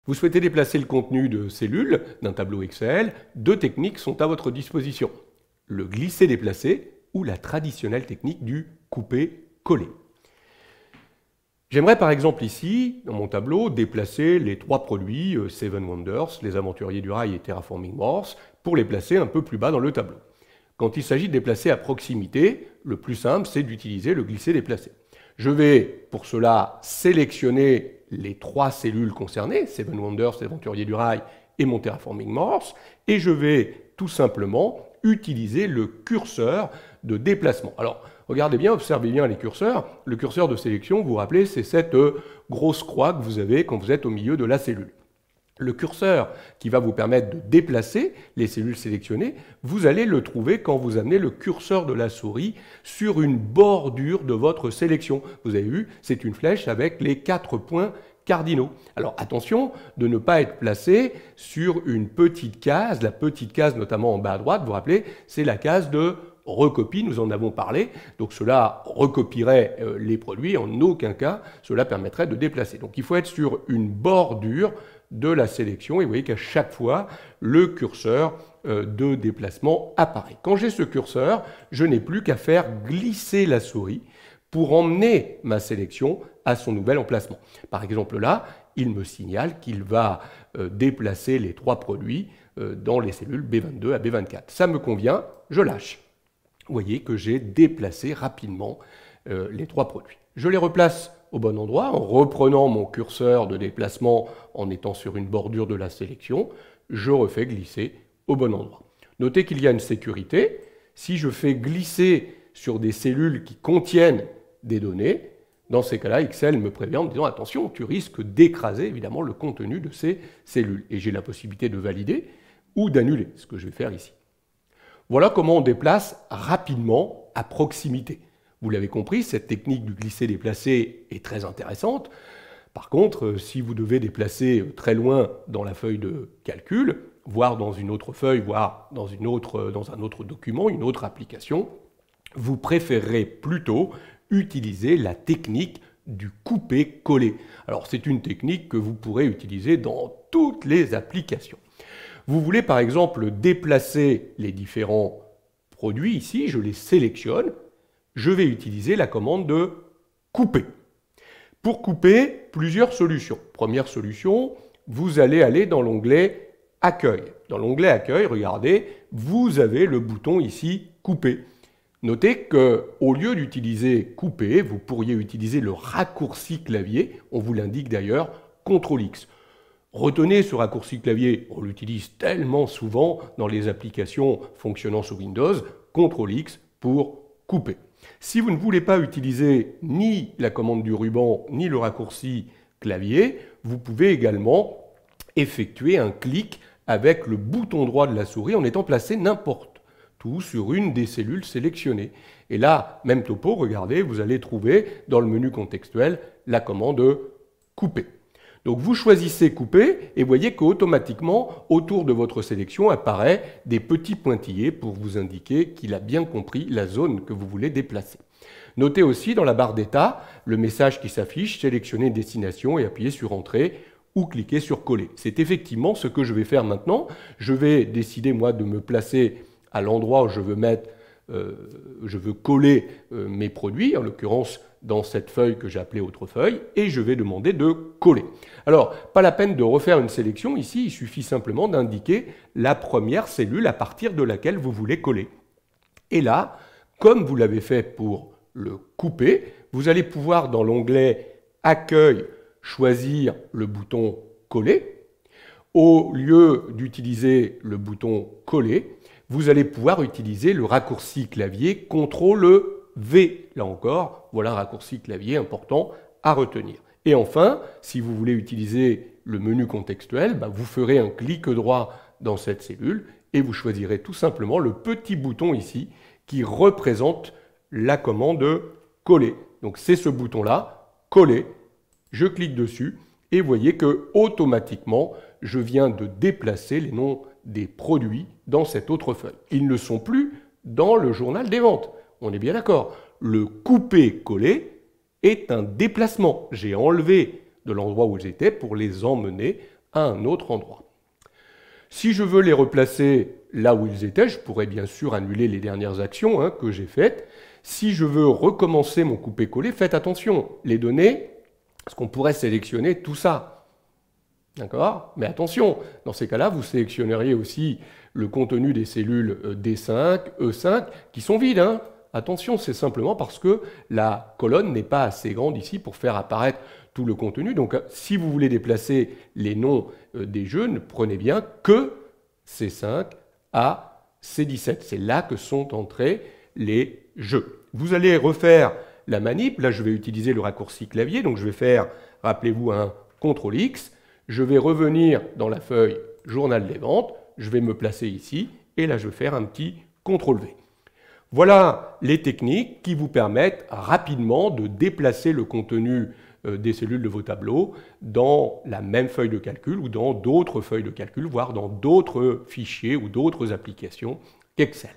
Vous souhaitez déplacer le contenu de cellules d'un tableau Excel, deux techniques sont à votre disposition. Le glisser-déplacer ou la traditionnelle technique du couper-coller. J'aimerais par exemple ici, dans mon tableau, déplacer les trois produits Seven Wonders, les Aventuriers du Rail et Terraforming Mars, pour les placer un peu plus bas dans le tableau. Quand il s'agit de déplacer à proximité, le plus simple, c'est d'utiliser le glisser-déplacer. Je vais, pour cela, sélectionner les trois cellules concernées, Seven Wonders, les Aventuriers du Rail et mon Terraforming Mars, et je vais tout simplement utiliser le curseur de déplacement. Alors, regardez bien, observez bien les curseurs. Le curseur de sélection, vous vous rappelez, c'est cette grosse croix que vous avez quand vous êtes au milieu de la cellule. Le curseur qui va vous permettre de déplacer les cellules sélectionnées, vous allez le trouver quand vous amenez le curseur de la souris sur une bordure de votre sélection. Vous avez vu, c'est une flèche avec les 4 points cardinaux. Alors attention de ne pas être placé sur une petite case, la petite case notamment en bas à droite, vous vous rappelez, c'est la case de recopie, nous en avons parlé, donc cela recopierait les produits, en aucun cas cela permettrait de déplacer. Donc il faut être sur une bordure de la sélection, et vous voyez qu'à chaque fois, le curseur de déplacement apparaît. Quand j'ai ce curseur, je n'ai plus qu'à faire glisser la souris pour emmener ma sélection à son nouvel emplacement. Par exemple là, il me signale qu'il va déplacer les trois produits dans les cellules B22 à B24. Ça me convient, je lâche. Vous voyez que j'ai déplacé rapidement les trois produits. Je les replace au bon endroit en reprenant mon curseur de déplacement en étant sur une bordure de la sélection. Je refais glisser au bon endroit. Notez qu'il y a une sécurité. Si je fais glisser sur des cellules qui contiennent des données, dans ces cas-là, Excel me prévient en me disant « Attention, tu risques d'écraser évidemment le contenu de ces cellules. » Et j'ai la possibilité de valider ou d'annuler, ce que je vais faire ici. Voilà comment on déplace rapidement à proximité. Vous l'avez compris, cette technique du glisser-déplacer est très intéressante. Par contre, si vous devez déplacer très loin dans la feuille de calcul, voire dans une autre feuille, voire dans un autre document, une autre application, vous préférerez plutôt utiliser la technique du couper-coller. Alors c'est une technique que vous pourrez utiliser dans toutes les applications. Vous voulez par exemple déplacer les différents produits ici, je les sélectionne, je vais utiliser la commande de couper. Pour couper, plusieurs solutions. Première solution, vous allez aller dans l'onglet Accueil. Dans l'onglet Accueil, regardez, vous avez le bouton ici Couper. Notez qu'au lieu d'utiliser Couper, vous pourriez utiliser le raccourci clavier, on vous l'indique d'ailleurs, CTRL-X. Retenez ce raccourci clavier, on l'utilise tellement souvent dans les applications fonctionnant sous Windows, CTRL-X pour couper. Si vous ne voulez pas utiliser ni la commande du ruban, ni le raccourci clavier, vous pouvez également effectuer un clic avec le bouton droit de la souris en étant placé n'importe où sur une des cellules sélectionnées. Et là, même topo, regardez, vous allez trouver dans le menu contextuel la commande couper. Donc vous choisissez couper et voyez qu'automatiquement, autour de votre sélection apparaît des petits pointillés pour vous indiquer qu'il a bien compris la zone que vous voulez déplacer. Notez aussi dans la barre d'état le message qui s'affiche, sélectionnez destination et appuyez sur entrée ou cliquez sur coller. C'est effectivement ce que je vais faire maintenant. Je vais décider moi de me placer à l'endroit où je veux coller mes produits, en l'occurrence dans cette feuille que j'ai appelée autre feuille, et je vais demander de coller. Alors, pas la peine de refaire une sélection ici, il suffit simplement d'indiquer la première cellule à partir de laquelle vous voulez coller. Et là, comme vous l'avez fait pour le couper, vous allez pouvoir dans l'onglet Accueil choisir le bouton Coller. Au lieu d'utiliser le bouton Coller, vous allez pouvoir utiliser le raccourci clavier CTRL-V. Là encore, voilà un raccourci clavier important à retenir. Et enfin, si vous voulez utiliser le menu contextuel, vous ferez un clic droit dans cette cellule et vous choisirez tout simplement le petit bouton ici qui représente la commande coller. Donc c'est ce bouton-là, coller. Je clique dessus et vous voyez que automatiquement, je viens de déplacer les noms des produits dans cette autre feuille. Ils ne sont plus dans le journal des ventes. On est bien d'accord. Le couper-coller est un déplacement. J'ai enlevé de l'endroit où j'étais pour les emmener à un autre endroit. Si je veux les replacer là où ils étaient, je pourrais bien sûr annuler les dernières actions que j'ai faites. Si je veux recommencer mon coupé-coller, faites attention, les données, parce qu'on pourrait sélectionner tout ça. D'accord? Mais attention, dans ces cas-là, vous sélectionneriez aussi le contenu des cellules D5, E5, qui sont vides. Attention, c'est simplement parce que la colonne n'est pas assez grande ici pour faire apparaître tout le contenu. Donc, si vous voulez déplacer les noms des jeux, ne prenez bien que C5 à C17. C'est là que sont entrés les jeux. Vous allez refaire la manip. Là, je vais utiliser le raccourci clavier. Donc, je vais faire, rappelez-vous, un CTRL-X. Je vais revenir dans la feuille Journal des ventes. Je vais me placer ici. Et là, je vais faire un petit CTRL-V. Voilà les techniques qui vous permettent rapidement de déplacer le contenu des cellules de vos tableaux dans la même feuille de calcul ou dans d'autres feuilles de calcul, voire dans d'autres fichiers ou d'autres applications qu'Excel.